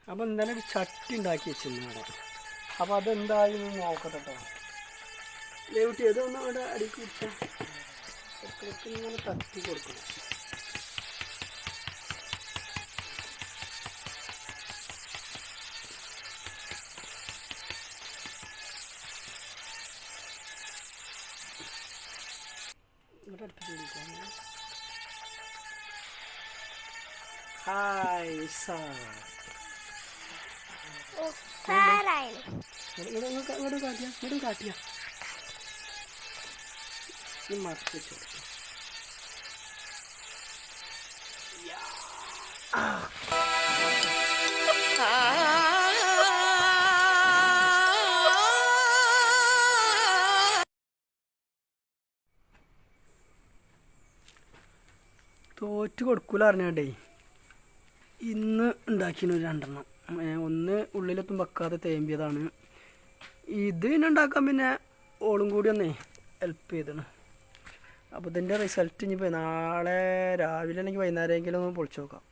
അപ്പോൾ എന്തായാലും ഒരു ചട്ടി ഉണ്ടാക്കി വെച്ചിരുന്നു അവിടെ. അപ്പോൾ അതെന്തായാലും നോക്കട്ടെ കേട്ടോ. ദേവുട്ടി ഏതൊന്നും അവിടെ അടിക്ക് വെച്ചാൽ ഇങ്ങനെ തട്ടി കൊടുക്കണം. ഇവിടെ അടുത്ത് ഹായ് സാർ ഇങ്ങോട്ടും കാട്ടിയ ഈ മറച്ച് വെച്ചു. തോറ്റ് കൊടുക്കൂല അറിഞ്ഞാണ്ടേ ഇന്ന് ഉണ്ടാക്കിയ ഒരു 2 ഒന്ന് ഉള്ളിലൊന്നും വെക്കാതെ തേമ്പിയതാണ്. ഇത് പിന്നെ ഉണ്ടാക്കാൻ പിന്നെ ഓളും കൂടി ഒന്നേ ഹെൽപ്പ് ചെയ്തതാണ്. അപ്പോൾ ഇതിൻ്റെ റിസൾട്ട് ഇനിയിപ്പോൾ നാളെ രാവിലെ അല്ലെങ്കിൽ വൈകുന്നേരമെങ്കിലും ഒന്ന് പൊളിച്ച് നോക്കാം.